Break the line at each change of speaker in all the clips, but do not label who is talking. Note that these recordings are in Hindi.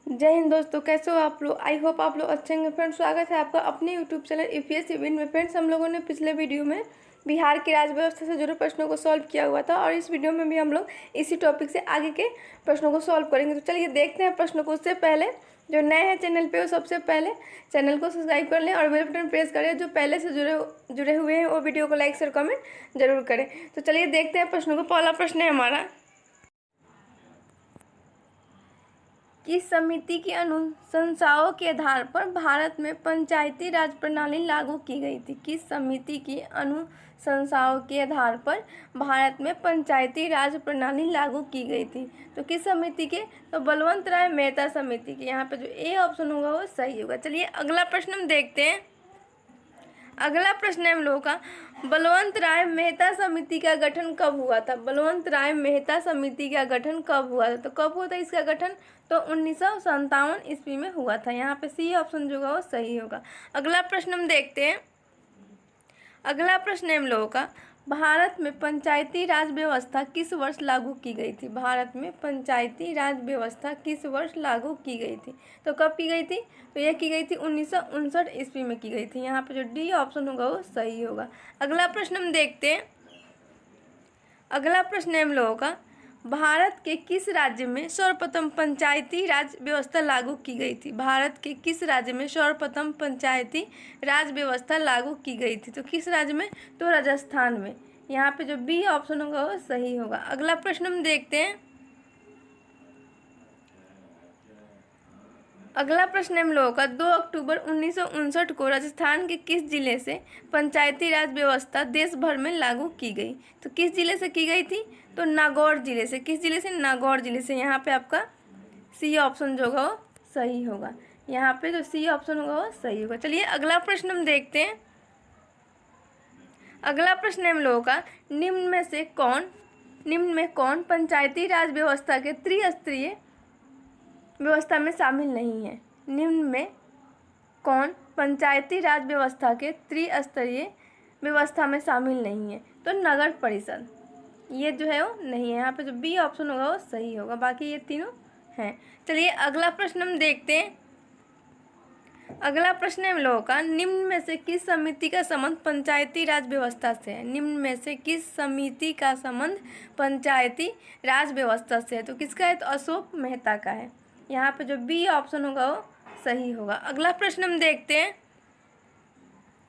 जय हिंद दोस्तों, कैसे हो आप लोग। आई होप आप लोग अच्छे होंगे। फ्रेंड्स, स्वागत है आपका अपने यूट्यूब चैनल यूपीएससी विन में। फ्रेंड्स, हम लोगों ने पिछले वीडियो में बिहार की राज्य व्यवस्था से जुड़े प्रश्नों को सॉल्व किया हुआ था और इस वीडियो में भी हम लोग इसी टॉपिक से आगे के प्रश्नों को सॉल्व करेंगे। तो चलिए देखते हैं प्रश्नों को। उससे पहले जो नए हैं चैनल पे वो सबसे पहले चैनल को सब्सक्राइब कर लें और बेल बटन प्रेस करें। जो पहले से जुड़े हुए हैं वो वीडियो को लाइक शेयर कमेंट जरूर करें। तो चलिए देखते हैं प्रश्नों को। पहला प्रश्न है हमारा, किस समिति की अनुशंसाओं के आधार पर भारत में पंचायती राज प्रणाली लागू की गई थी। किस समिति की अनुशंसाओं के आधार पर भारत में पंचायती राज प्रणाली लागू की गई थी। तो किस समिति के, तो बलवंत राय मेहता समिति के। यहाँ पे जो ए ऑप्शन होगा वो सही होगा। चलिए अगला प्रश्न हम देखते हैं। अगला प्रश्न है हम लोगों का, बलवंत राय मेहता समिति का गठन कब हुआ था। बलवंत राय मेहता समिति का गठन कब हुआ था। तो कब हुआ था इसका गठन, तो 1957 ईस्वी में हुआ था। यहाँ पे सी ऑप्शन जो होगा वो सही होगा। अगला प्रश्न हम देखते हैं। अगला प्रश्न है हम लोगों का, भारत में पंचायती राज व्यवस्था किस वर्ष लागू की गई थी। भारत में पंचायती राज व्यवस्था किस वर्ष लागू की गई थी। तो कब की गई थी, तो यह की गई थी 1959 ईस्वी में की गई थी। यहाँ पे जो डी ऑप्शन होगा वो सही होगा। अगला प्रश्न हम देखते हैं। अगला प्रश्न है हम लोगों का, भारत के किस राज्य में सर्वप्रथम पंचायती राज व्यवस्था लागू की गई थी। भारत के किस राज्य में सर्वप्रथम पंचायती राज व्यवस्था लागू की गई थी। तो किस राज्य में, तो राजस्थान में। यहाँ पे जो बी ऑप्शन होगा वो सही होगा। अगला प्रश्न हम देखते हैं। अगला प्रश्न हम लोगों का, 2 अक्टूबर 1959 को राजस्थान के किस जिले से पंचायती राज व्यवस्था देश भर में लागू की गई। तो किस जिले से की गई थी, तो नागौर जिले से। किस जिले से, नागौर जिले से। यहाँ पे आपका सी ऑप्शन जो होगा वो सही होगा। यहाँ पे जो सी ऑप्शन होगा वो सही होगा। चलिए अगला प्रश्न हम देखते हैं। अगला प्रश्न है हम लोगों का, निम्न में कौन पंचायती राज व्यवस्था के त्रिस्तरीय व्यवस्था में शामिल नहीं है। निम्न में कौन पंचायती राज व्यवस्था के त्रिस्तरीय व्यवस्था में शामिल नहीं है। तो नगर परिषद, ये जो है वो नहीं है। यहाँ पे जो बी ऑप्शन होगा वो सही होगा। बाकी ये तीनों हैं। चलिए अगला प्रश्न हम देखते हैं। अगला प्रश्न है हम लोगों का, निम्न में से किस समिति का संबंध पंचायती राज व्यवस्था से है। निम्न में से किस समिति का संबंध पंचायती राज व्यवस्था से है। तो किसका है, तो अशोक मेहता का है। यहाँ पे जो बी ऑप्शन होगा वो सही होगा। अगला प्रश्न हम देखते हैं।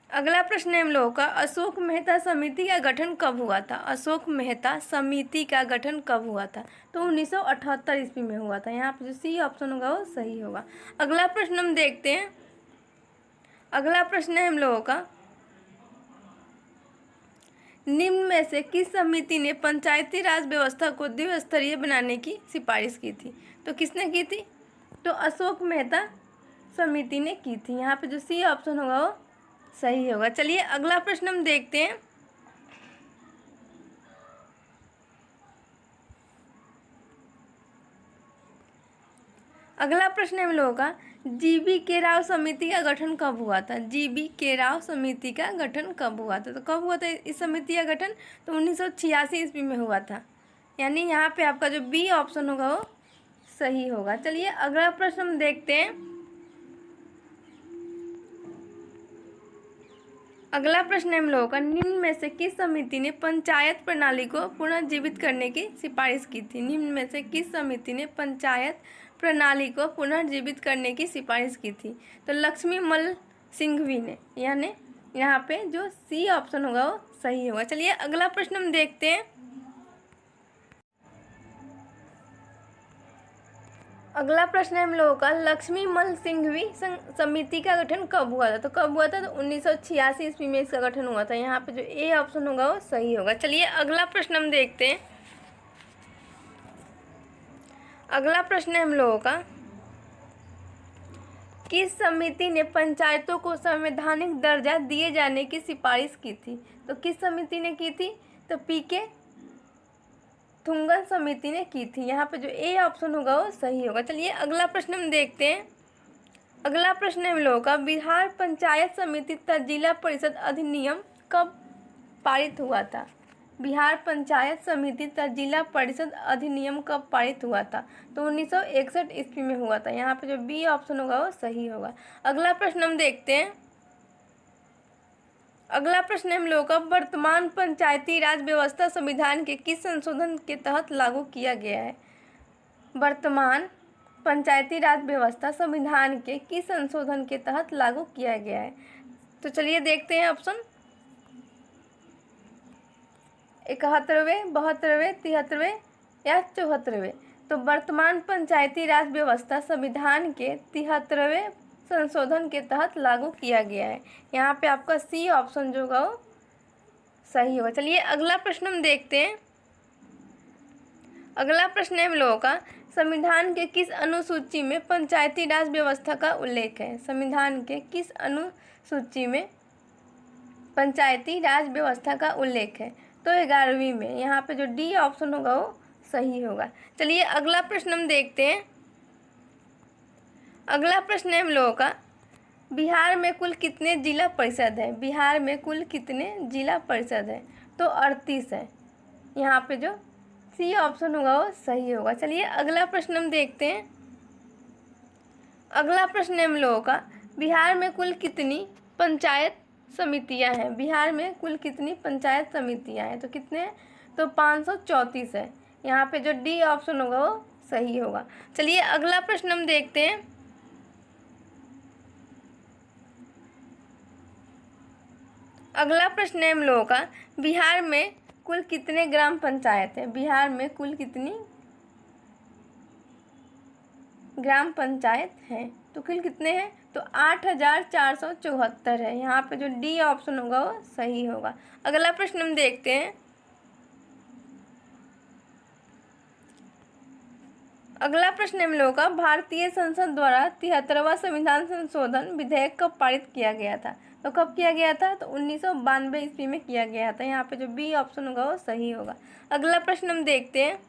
अगला प्रश्न है हम लोगों का, अशोक मेहता समिति का गठन कब हुआ था। अशोक मेहता समिति का गठन कब हुआ था, तो 1978 ईस्वी में हुआ था। यहाँ पे जो सी ऑप्शन होगा वो सही होगा। अगला प्रश्न हम देखते हैं। अगला प्रश्न है हम लोगों का, निम्न में से किस समिति ने पंचायती राज व्यवस्था को द्विस्तरीय बनाने की सिफारिश की थी। तो किसने की थी, तो अशोक मेहता समिति ने की थी। यहाँ पे जो सी ऑप्शन होगा वो सही होगा। चलिए अगला प्रश्न हम देखते हैं। अगला प्रश्न है हम लोगों का, जीबी के राव समिति का गठन कब हुआ था। जीबी के राव समिति का गठन कब हुआ था। तो कब हुआ था इस समिति का गठन, तो 1986 ईस्वी में हुआ था। यानी यहाँ पे आपका जो बी ऑप्शन होगा वो सही होगा। चलिए अगला प्रश्न हम देखते हैं। अगला प्रश्न है हम लोगों का, निम्न में से किस समिति ने पंचायत प्रणाली को पुनर्जीवित करने की सिफारिश की थी। निम्न में से किस समिति ने पंचायत प्रणाली को पुनर्जीवित करने की सिफारिश की थी। तो लक्ष्मी मल सिंघवी ने। यानी यहाँ पे जो सी ऑप्शन होगा वो सही होगा। चलिए अगला प्रश्न हम देखते हैं। अगला प्रश्न है हम लोगों का, लक्ष्मी मल सिंघवी समिति का गठन कब हुआ था। तो कब हुआ था, तो 1986 ईस्वी में इसका गठन हुआ था। यहाँ पे जो ए ऑप्शन होगा वो सही होगा। चलिए अगला प्रश्न हम देखते हैं। अगला प्रश्न है हम लोगों का, किस समिति ने पंचायतों को संवैधानिक दर्जा दिए जाने की सिफारिश की थी। तो किस समिति ने की थी, तो पीके थुंगन समिति ने की थी। यहाँ पे जो ए ऑप्शन होगा वो सही होगा। चलिए अगला प्रश्न हम देखते हैं। अगला प्रश्न है हम लोगों का, बिहार पंचायत समिति तथा जिला परिषद अधिनियम कब पारित हुआ था। बिहार पंचायत समिति तथा जिला परिषद अधिनियम कब पारित हुआ था? तो 1961 ईस्वी में हुआ था। यहाँ पे जो बी ऑप्शन होगा वो सही होगा। अगला प्रश्न हम देखते हैं। अगला प्रश्न हम लोगों का, वर्तमान पंचायती राज व्यवस्था संविधान के किस संशोधन के तहत लागू किया गया है? वर्तमान पंचायती राज व्यवस्था संविधान के किस संशोधन के तहत लागू किया गया है? तो चलिए देखते हैं ऑप्शन। 71वें, 72वें, 73वें या 74वें। तो वर्तमान पंचायती राज व्यवस्था संविधान के 73वें संशोधन के तहत लागू किया गया है। यहाँ पे आपका सी ऑप्शन जो होगा वो सही होगा। चलिए अगला प्रश्न हम देखते हैं। अगला प्रश्न है हम लोगों का, संविधान के किस अनुसूची में पंचायती राज व्यवस्था का उल्लेख है? संविधान के किस अनुसूची में पंचायती राज व्यवस्था का उल्लेख है? तो 11वीं में। यहाँ पे जो डी ऑप्शन होगा वो सही होगा। चलिए अगला प्रश्न हम देखते हैं। अगला प्रश्न है हम लोगों का, बिहार में कुल कितने जिला परिषद है? बिहार में कुल कितने जिला परिषद है? तो 38 है। यहाँ पे जो सी ऑप्शन होगा वो सही होगा। चलिए अगला प्रश्न हम देखते हैं। अगला प्रश्न है हम लोगों का, बिहार में कुल कितनी पंचायत समितियां हैं? बिहार में कुल कितनी पंचायत समितियां हैं? तो कितने हैं? तो 534 है। यहाँ पे जो डी ऑप्शन होगा वो सही होगा। चलिए अगला प्रश्न हम देखते हैं। अगला प्रश्न है हम लोगों का, बिहार में कुल कितने ग्राम पंचायत है? बिहार में कुल कितनी ग्राम पंचायत हैं? तो कुल कितने हैं? तो 8474 है। यहाँ पे जो डी ऑप्शन होगा वो सही होगा। अगला प्रश्न हम देखते हैं। अगला प्रश्न हम लोगों का, भारतीय संसद द्वारा 73वां संविधान संशोधन विधेयक कब पारित किया गया था? तो कब किया गया था? तो 1992 ईस्वी में किया गया था। यहाँ पे जो बी ऑप्शन होगा वो सही होगा। अगला प्रश्न हम देखते हैं।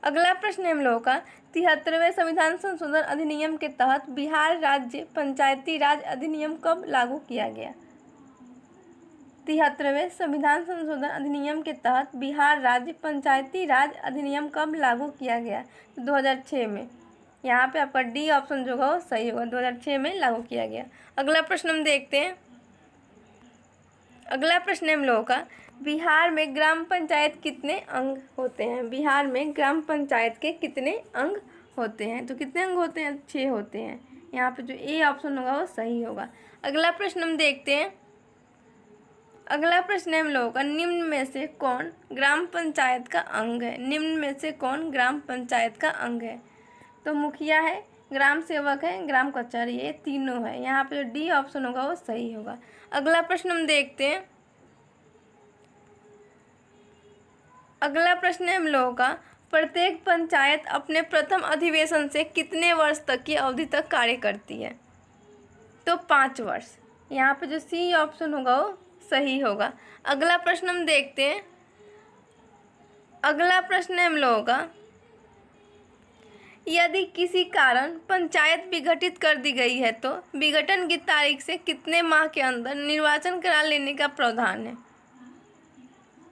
अगला प्रश्न हम लोगों का, 73वें संविधान संशोधन अधिनियम के तहत बिहार राज्य पंचायती राज अधिनियम कब लागू किया गया? 73वें संविधान संशोधन अधिनियम के तहत बिहार राज्य पंचायती राज अधिनियम कब लागू किया गया? 2006 में। यहाँ पे आपका डी ऑप्शन जो होगा वो सही होगा। 2006 में लागू किया गया। अगला प्रश्न हम देखते हैं। अगला प्रश्न हम लोगों का, बिहार में ग्राम पंचायत कितने अंग होते हैं? बिहार में ग्राम पंचायत के कितने अंग होते हैं? तो कितने अंग होते हैं? 6 होते हैं। यहाँ पे जो ए ऑप्शन होगा वो सही होगा। अगला प्रश्न हम देखते हैं। अगला प्रश्न है हम लोगों का, निम्न में से कौन ग्राम पंचायत का अंग है? निम्न में से कौन ग्राम पंचायत का अंग है? तो मुखिया है, ग्राम सेवक है, ग्राम कचहरी, ये तीनों है। यहाँ पे जो डी ऑप्शन होगा वो सही होगा। अगला प्रश्न हम देखते हैं। अगला प्रश्न है हम लोगों का, प्रत्येक पंचायत अपने प्रथम अधिवेशन से कितने वर्ष तक की अवधि तक कार्य करती है? तो 5 वर्ष। यहाँ पे जो सी ऑप्शन होगा वो सही होगा। अगला प्रश्न हम देखते हैं। अगला प्रश्न है हम लोगों का, यदि किसी कारण पंचायत विघटित कर दी गई है तो विघटन की तारीख से कितने माह के अंदर निर्वाचन करा लेने का प्रावधान है?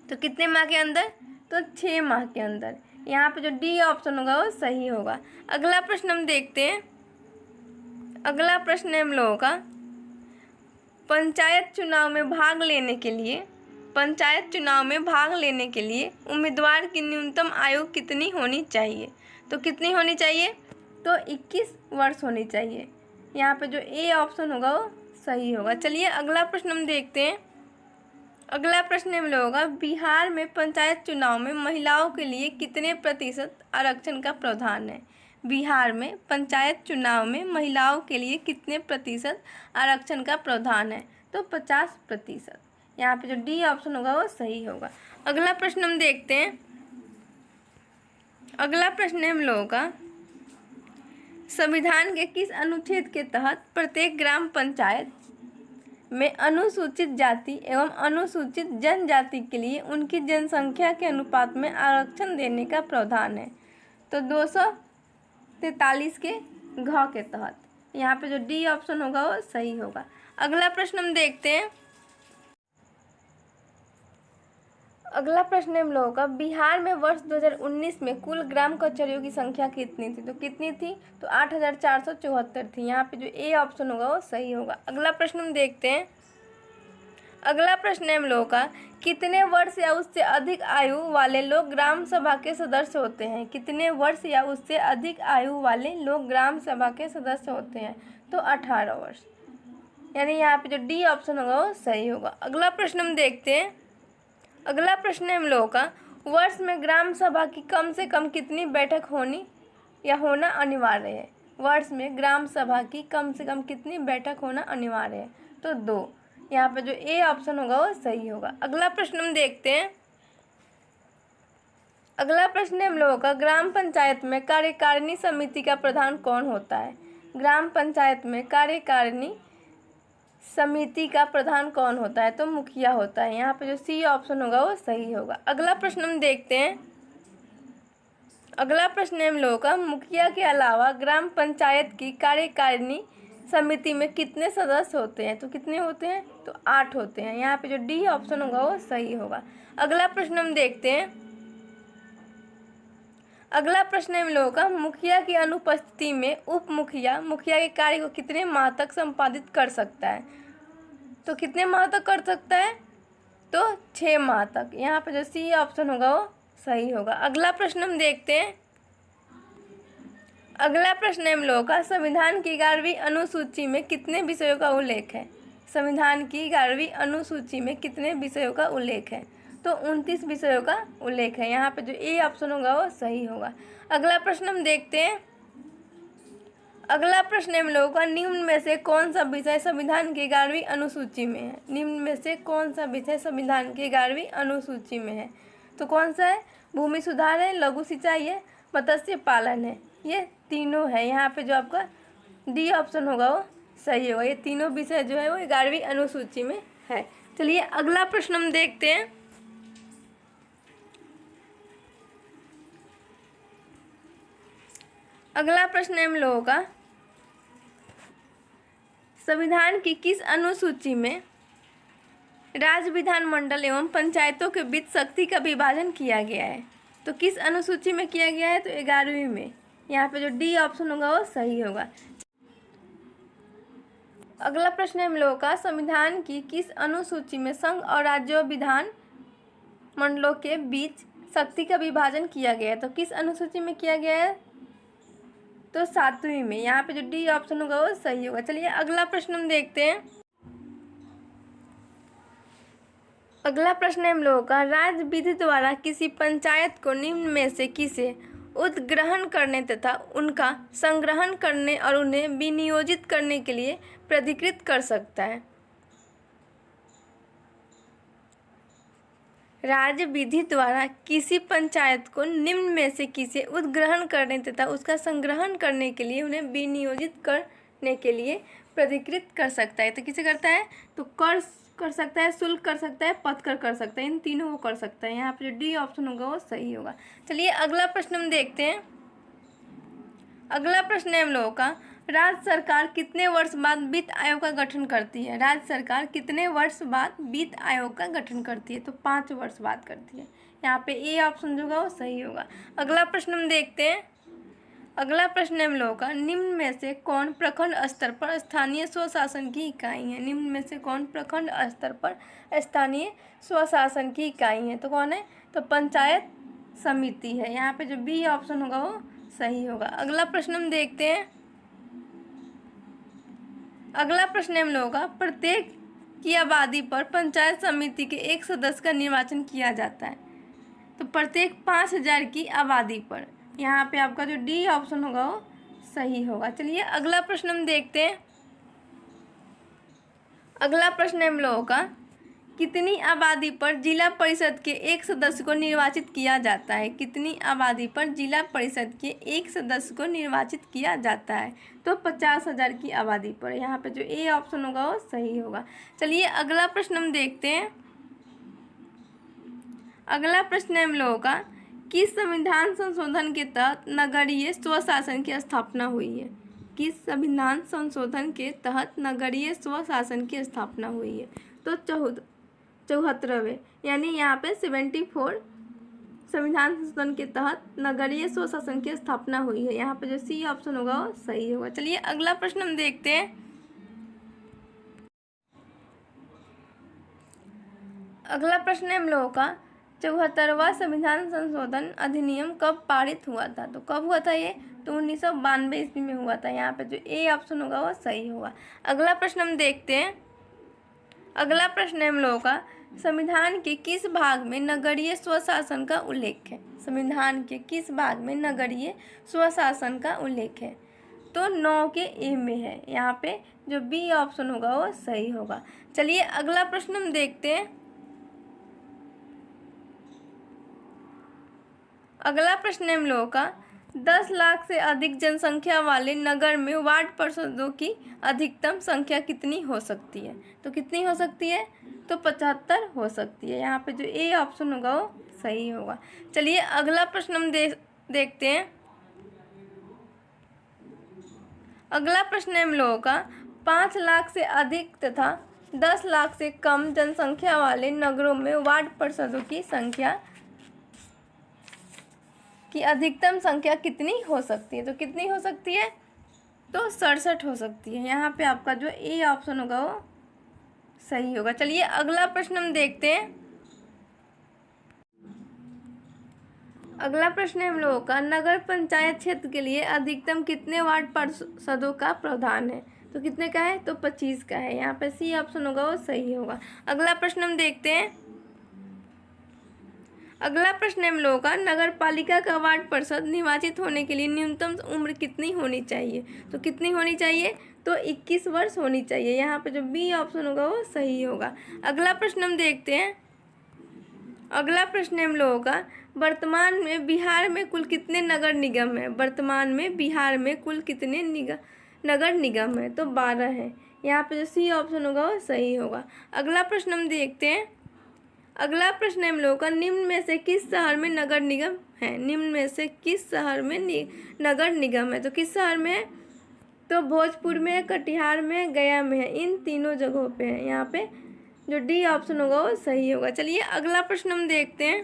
तो कितने माह के अंदर? तो 6 माह के अंदर। यहाँ पे जो डी ऑप्शन होगा वो सही होगा। अगला प्रश्न हम देखते हैं। अगला प्रश्न है हम लोगों का, पंचायत चुनाव में भाग लेने के लिए उम्मीदवार की न्यूनतम आयु कितनी होनी चाहिए? तो कितनी होनी चाहिए? तो 21 वर्ष होनी चाहिए। यहाँ पे जो ए ऑप्शन होगा वो सही होगा। चलिए अगला प्रश्न हम देखते हैं। अगला प्रश्न हम लोगों का, बिहार में पंचायत चुनाव में महिलाओं के लिए कितने प्रतिशत आरक्षण का प्रावधान है? बिहार में पंचायत चुनाव में महिलाओं के लिए कितने प्रतिशत आरक्षण का प्रावधान है? तो 50%। यहाँ पे जो डी ऑप्शन होगा वो सही होगा। अगला प्रश्न हम देखते हैं। अगला प्रश्न है हम लोगों का, संविधान के किस अनुच्छेद के तहत प्रत्येक ग्राम पंचायत में अनुसूचित जाति एवं अनुसूचित जनजाति के लिए उनकी जनसंख्या के अनुपात में आरक्षण देने का प्रावधान है? तो 243 के घ के तहत। यहाँ पे जो डी ऑप्शन होगा वो सही होगा। अगला प्रश्न हम देखते हैं। अगला प्रश्न है हम लोगों का, बिहार में वर्ष 2019 में कुल ग्राम कचहरियों की संख्या कितनी थी? तो कितनी थी? तो 8,474 थी। यहाँ पे जो ए ऑप्शन होगा वो सही होगा। अगला प्रश्न हम देखते हैं। अगला प्रश्न है हम लोगों का, कितने वर्ष या उससे अधिक आयु वाले लोग ग्राम सभा के सदस्य होते हैं? कितने वर्ष या उससे अधिक आयु वाले लोग ग्राम सभा के सदस्य होते हैं? तो 18 वर्ष, यानी यहाँ पे जो डी ऑप्शन होगा वो सही होगा। अगला प्रश्न हम देखते हैं। अगला प्रश्न है हम लोगों का, वर्ष में ग्राम सभा की कम से कम कितनी बैठक होनी या होना अनिवार्य है? वर्ष में ग्राम सभा की कम से कम कितनी बैठक होना अनिवार्य है? तो 2। यहाँ पे जो ए ऑप्शन होगा वो सही होगा। अगला प्रश्न हम देखते हैं। अगला प्रश्न है हम लोगों का, ग्राम पंचायत में कार्यकारिणी समिति का प्रधान कौन होता है? ग्राम पंचायत में कार्यकारिणी समिति का प्रधान कौन होता है? तो मुखिया होता है। यहाँ पे जो सी ऑप्शन होगा वो सही होगा। अगला प्रश्न हम देखते हैं। अगला प्रश्न है हम लोगों का, मुखिया के अलावा ग्राम पंचायत की कार्यकारिणी समिति में कितने सदस्य होते हैं? तो कितने होते हैं? तो 8 होते हैं। यहाँ पे जो डी ऑप्शन होगा वो सही होगा। अगला प्रश्न हम देखते हैं। अगला प्रश्न है हम लोगों का, मुखिया की अनुपस्थिति में उप मुखिया मुखिया के कार्य को कितने माह तक संपादित कर सकता है? तो कितने माह तक कर सकता है? तो 6 माह तक। यहाँ पे जो सी ऑप्शन होगा वो सही होगा। अगला प्रश्न हम देखते हैं। अगला प्रश्न है हम लोगों का, संविधान की 11वीं अनुसूची में कितने विषयों का उल्लेख है? संविधान की 11वीं अनुसूची में कितने विषयों का उल्लेख है? तो 29 विषयों का उल्लेख है। यहाँ पे जो ए ऑप्शन होगा वो सही होगा। अगला प्रश्न हम देखते हैं। अगला प्रश्न हम लोगों का, निम्न में से कौन सा विषय संविधान की 11वीं अनुसूची में है? निम्न में से कौन सा विषय संविधान की 11वीं अनुसूची में है? तो कौन सा है? भूमि सुधार है, लघु सिंचाई है, मत्स्य पालन है। ये तीनों है। यहाँ पे जो आपका डी ऑप्शन होगा वो सही होगा। ये तीनों विषय जो है वो 11वीं अनुसूची में है। चलिए अगला प्रश्न हम देखते हैं। अगला प्रश्न है हम लोगों का, संविधान की किस अनुसूची में राज्य विधानमंडल एवं पंचायतों के बीच शक्ति का विभाजन किया गया है? तो किस अनुसूची में किया गया है? तो 11वीं में। यहाँ पे जो डी ऑप्शन होगा वो सही होगा। अगला प्रश्न है हम लोगों का, संविधान की किस अनुसूची में संघ और राज्यों विधान मंडलों के बीच शक्ति का विभाजन किया गया है? तो किस अनुसूची में किया गया है? तो 7वीं में। यहाँ पे जो डी ऑप्शन होगा वो सही होगा। चलिए अगला प्रश्न हम देखते हैं। अगला प्रश्न है हम लोगों का, राज्य विधि द्वारा किसी पंचायत को निम्न में से किसे उद्ग्रहण करने तथा उनका संग्रहण करने और उन्हें विनियोजित करने के लिए प्राधिकृत कर सकता है? राज्य विधि द्वारा किसी पंचायत को निम्न में से किसे उद्ग्रहण करने तथा उसका संग्रहण करने के लिए उन्हें विनियोजित करने के लिए प्राधिकृत कर सकता है? तो किसे करता है? तो कर सकता है, शुल्क कर सकता है, पथ कर सकता है। इन तीनों को कर सकता है। यहाँ पर जो डी ऑप्शन होगा वो सही होगा। चलिए अगला प्रश्न हम देखते हैं। अगला प्रश्न है हम लोगों का, राज्य सरकार कितने वर्ष बाद वित्त आयोग का गठन करती है? राज्य सरकार कितने वर्ष बाद वित्त आयोग का गठन करती है? तो 5 वर्ष बाद करती है। यहाँ पे ए ऑप्शन जो होगा वो सही होगा। अगला प्रश्न हम देखते हैं। अगला प्रश्न है हम लोगों का, निम्न में से कौन प्रखंड स्तर पर स्थानीय स्वशासन की इकाई है? निम्न में से कौन प्रखंड स्तर पर स्थानीय स्वशासन की इकाई है? तो कौन है? तो पंचायत समिति है। यहाँ पे जो बी ऑप्शन होगा वो सही होगा। अगला प्रश्न हम देखते हैं। अगला प्रश्न है हम लोगों का, प्रत्येक की आबादी पर पंचायत समिति के एक सदस्य का निर्वाचन किया जाता है। तो प्रत्येक 5000 की आबादी पर। यहाँ पे आपका जो डी ऑप्शन होगा वो सही होगा। चलिए अगला प्रश्न हम देखते हैं। अगला प्रश्न है हम लोगों का, कितनी आबादी पर जिला परिषद के एक सदस्य को निर्वाचित किया जाता है? कितनी आबादी पर जिला परिषद के एक सदस्य को निर्वाचित किया जाता है? तो 50,000 की आबादी पर। यहाँ पे जो ए ऑप्शन होगा वो सही होगा। चलिए अगला प्रश्न हम देखते हैं। अगला प्रश्न है हम लोगों का, किस संविधान संशोधन के तहत नगरीय स्वशासन की स्थापना हुई है? किस संविधान संशोधन के तहत नगरीय स्वशासन की स्थापना हुई है? तो 74वें, यानी यहाँ पे 74 संविधान संशोधन के तहत नगरीय स्वशासन की स्थापना हुई है। यहाँ पे जो सी ऑप्शन होगा वो सही होगा। चलिए अगला प्रश्न हम देखते हैं। अगला प्रश्न है हम लोगों का 74वां संविधान संशोधन अधिनियम कब पारित हुआ था? तो कब हुआ था ये? तो 1992 ईस्वी में हुआ था। यहाँ पे जो ए ऑप्शन होगा वो सही होगा। अगला प्रश्न हम देखते हैं। अगला प्रश्न है हम लोगों का संविधान के किस भाग में नगरीय स्वशासन का उल्लेख है? संविधान के किस भाग में नगरीय स्वशासन का उल्लेख है? तो 9 के ए में है। यहाँ पे जो बी ऑप्शन होगा वो सही होगा। चलिए अगला प्रश्न हम देखते हैं। अगला प्रश्न है हम लोगों का 10 लाख से अधिक जनसंख्या वाले नगर में वार्ड पार्षदों की अधिकतम संख्या कितनी हो सकती है? तो कितनी हो सकती है? तो 75 हो सकती है। यहाँ पे जो ए ऑप्शन होगा वो सही होगा। चलिए अगला प्रश्न हम देखते हैं। अगला प्रश्न है हम लोगों का 5 लाख से अधिक तथा 10 लाख से कम जनसंख्या वाले नगरों में वार्ड पार्षदों की संख्या की अधिकतम संख्या कितनी हो सकती है? तो कितनी हो सकती है? तो 67 हो सकती है। यहाँ पे आपका जो ए ऑप्शन होगा वो सही होगा। चलिए अगला प्रश्न हम देखते हैं। अगला प्रश्न है हम लोगों का नगर पंचायत क्षेत्र के लिए अधिकतम कितने वार्ड पार्षदों का प्रावधान है? तो कितने का है? तो 25 का है। यहाँ पे सी ऑप्शन होगा वो सही होगा। अगला प्रश्न हम देखते हैं। अगला प्रश्न है हम लोगों का नगर पालिका का वार्ड पार्षद निर्वाचित होने के लिए न्यूनतम उम्र कितनी होनी चाहिए? तो कितनी होनी चाहिए? तो 21 वर्ष होनी चाहिए। यहाँ पे जो बी ऑप्शन होगा वो सही होगा। अगला प्रश्न हम देखते हैं। अगला प्रश्न है हम लोगों का वर्तमान में बिहार में कुल कितने नगर निगम है? वर्तमान में बिहार में कुल कितने नगर निगम है? तो 12 है। यहाँ पे जो सी ऑप्शन होगा वो सही होगा। अगला प्रश्न हम देखते हैं। अगला प्रश्न है हम लोगों का निम्न में से किस शहर में नगर निगम है? निम्न में से किस शहर में नगर निगम है? तो किस शहर में है? तो भोजपुर में है, कटिहार में है, गया में है। इन तीनों जगहों पे है। यहाँ पे जो डी ऑप्शन होगा वो सही होगा। चलिए अगला प्रश्न हम देखते हैं।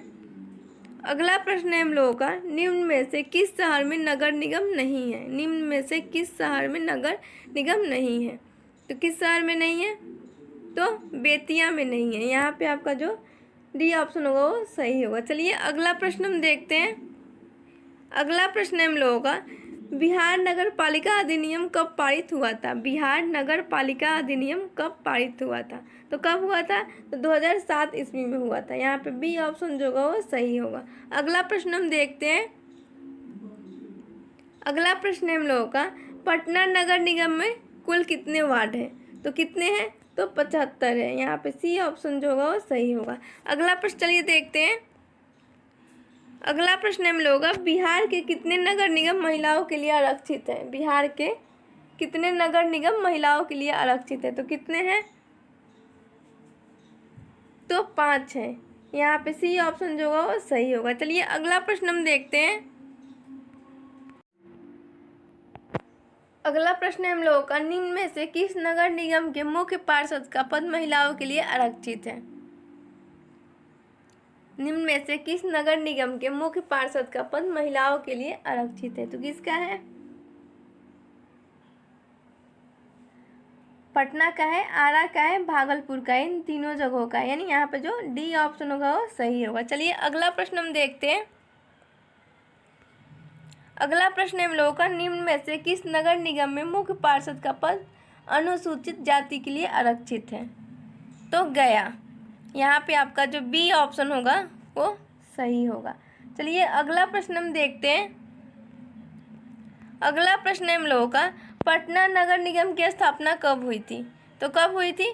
अगला प्रश्न है हम लोगों का निम्न में से किस शहर में नगर निगम नहीं है? निम्न में से किस शहर में नगर निगम नहीं है? तो किस शहर में नहीं है? तो बेतिया में नहीं है। यहाँ पे आपका जो डी ऑप्शन होगा वो सही होगा। चलिए अगला प्रश्न हम देखते हैं। अगला प्रश्न है हम लोगों का बिहार नगर पालिका अधिनियम कब पारित हुआ था? बिहार नगर पालिका अधिनियम कब पारित हुआ था? तो कब हुआ था? तो 2007 ईस्वी में हुआ था। यहाँ पे बी ऑप्शन जो होगा वो सही होगा। अगला प्रश्न हम देखते हैं। अगला प्रश्न है हम लोगों का पटना नगर निगम में कुल कितने वार्ड हैं? तो कितने हैं? तो 75 है। यहाँ पे सी ऑप्शन जो होगा वो सही होगा। अगला प्रश्न चलिए देखते हैं। अगला प्रश्न है हम लोगों का बिहार के कितने नगर निगम महिलाओं के लिए आरक्षित है? बिहार के कितने नगर निगम महिलाओं के लिए आरक्षित है? तो कितने हैं? तो 5 है। यहाँ पे सी ऑप्शन जो होगा वो सही होगा। चलिए अगला प्रश्न हम देखते हैं। अगला प्रश्न है हम लोगों का निम्न में से किस नगर निगम के मुख्य पार्षद का पद महिलाओं के लिए आरक्षित है? निम्न में से किस नगर निगम के मुख्य पार्षद का पद महिलाओं के लिए आरक्षित है? तो किसका है? पटना का है, आरा का है, भागलपुर का है। इन तीनों जगहों का है। यानी यहाँ पे जो डी ऑप्शन होगा वो सही होगा। चलिए अगला प्रश्न हम देखते हैं। अगला प्रश्न हम लोगों का निम्न में से किस नगर निगम में मुख्य पार्षद का पद अनुसूचित जाति के लिए आरक्षित है? तो गया। यहाँ पे आपका जो बी ऑप्शन होगा वो सही होगा। चलिए अगला प्रश्न हम देखते हैं। अगला प्रश्न हम लोगों का पटना नगर निगम की स्थापना कब हुई थी? तो कब हुई थी?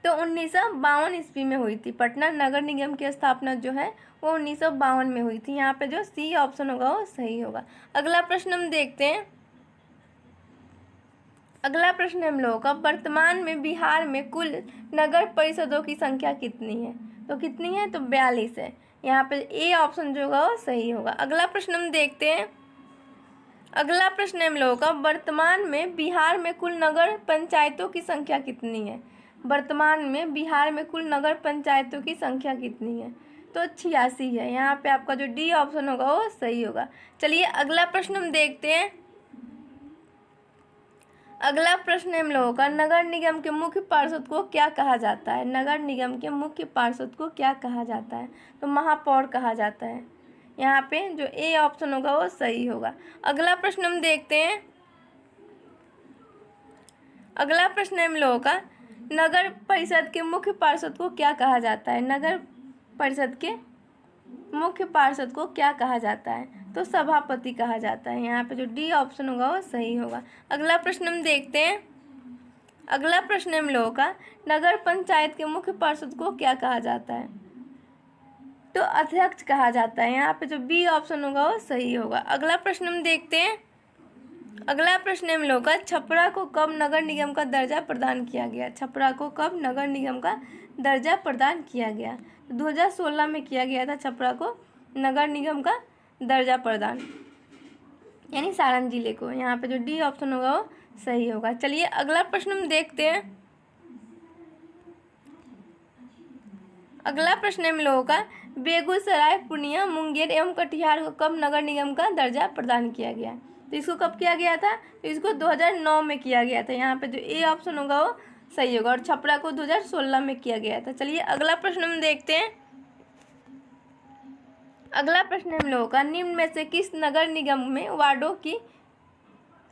तो 1952 ईस्वी में हुई थी। पटना नगर निगम की स्थापना जो है वो 1952 में हुई थी। यहाँ पे जो सी ऑप्शन होगा वो सही होगा। अगला प्रश्न हम देखते हैं। अगला प्रश्न हम लोगों का वर्तमान में बिहार में कुल नगर परिषदों की संख्या कितनी है? तो कितनी है? तो 42 है। यहाँ पे ए ऑप्शन जो होगा वो सही होगा। अगला प्रश्न हम देखते हैं। अगला प्रश्न हम लोगों का वर्तमान में बिहार में कुल नगर पंचायतों की संख्या कितनी है? वर्तमान में बिहार में कुल नगर पंचायतों की संख्या कितनी है? तो 86 है। यहाँ पे आपका जो डी ऑप्शन होगा वो सही होगा। चलिए अगला प्रश्न हम देखते हैं। अगला प्रश्न हम लोगों का, नगर निगम के मुख्य पार्षद को क्या कहा जाता है? नगर निगम के मुख्य पार्षद को क्या कहा जाता है? तो महापौर कहा जाता है। यहाँ पे जो ए ऑप्शन होगा वो सही होगा। अगला प्रश्न हम देखते हैं। अगला प्रश्न हम लोगों का, नगर परिषद के मुख्य पार्षद को क्या कहा जाता है? नगर परिषद के मुख्य पार्षद को क्या कहा जाता है? तो सभापति कहा जाता है। यहाँ पे जो डी ऑप्शन होगा वो सही होगा। अगला प्रश्न हम देखते हैं। अगला प्रश्न हम लोगों का, नगर पंचायत के मुख्य पार्षद को क्या कहा जाता है? तो अध्यक्ष कहा जाता है। यहाँ पे जो बी ऑप्शन होगा वो सही होगा। अगला प्रश्न हम देखते हैं। अगला प्रश्न हम लोगों का, छपरा को कब नगर निगम का दर्जा प्रदान किया गया? छपरा को कब नगर निगम का दर्जा प्रदान किया गया? 2016 में किया गया था छपरा को नगर निगम का दर्जा प्रदान, यानी सारण जिले को। यहाँ पे जो डी ऑप्शन होगा वो सही होगा। चलिए अगला प्रश्न हम देखते हैं। अगला प्रश्न हम लोगों का, बेगूसराय, पूर्णिया, मुंगेर एवं कटिहार को कब नगर निगम का दर्जा प्रदान किया गया? तो इसको कब किया गया था? तो इसको 2009 में किया गया था। यहाँ पे जो ए ऑप्शन होगा वो सही होगा। और छपरा को 2016 में किया गया था। चलिए अगला प्रश्न हम देखते हैं। अगला प्रश्न हम लोगों का, निम्न में से किस नगर निगम में वार्डों की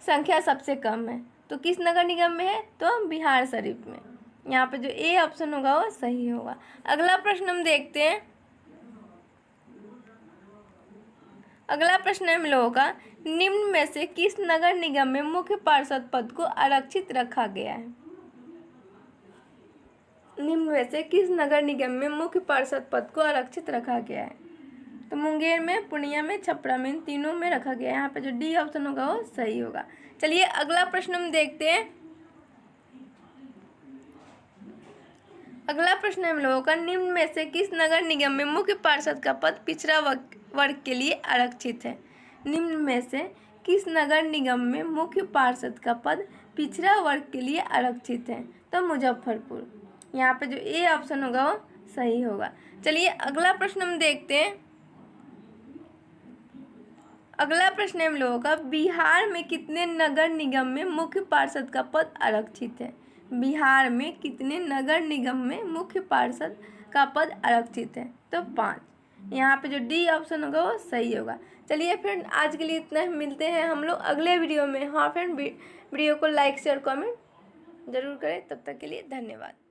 संख्या सबसे कम है? तो किस नगर निगम में है? तो बिहार शरीफ में। यहाँ पे जो ए ऑप्शन होगा वो सही होगा। अगला प्रश्न हम देखते हैं। अगला प्रश्न हम लोगों का, निम्न में से किस नगर निगम में मुख्य पार्षद पद को आरक्षित रखा गया है? निम्न में से किस नगर निगम में मुख्य पार्षद पद को आरक्षित रखा गया है? तो मुंगेर में, पूर्णिया में, छपरा में, इन तीनों में रखा गया है। यहाँ पे जो डी ऑप्शन होगा वो सही होगा। चलिए अगला प्रश्न हम देखते हैं। अगला प्रश्न हम लोगों का, निम्न में से किस नगर निगम में मुख्य पार्षद का पद पिछड़ा वर्ग के लिए आरक्षित है? निम्न में से किस नगर निगम में मुख्य पार्षद का पद पिछड़ा वर्ग के लिए आरक्षित है? तो मुजफ्फरपुर। यहाँ पे जो ए ऑप्शन होगा वो सही होगा। चलिए अगला प्रश्न हम देखते हैं। अगला प्रश्न हम लोगों का, बिहार में कितने नगर निगम में मुख्य पार्षद का पद आरक्षित है? बिहार में कितने नगर निगम में मुख्य पार्षद का पद आरक्षित है? तो 5। यहाँ पे जो डी ऑप्शन होगा वो सही होगा। चलिए फ्रेंड, आज के लिए इतना ही। मिलते हैं हम लोग अगले वीडियो में। हाँ फ्रेंड, वीडियो को लाइक शेयर कमेंट जरूर करें। तब तक के लिए धन्यवाद।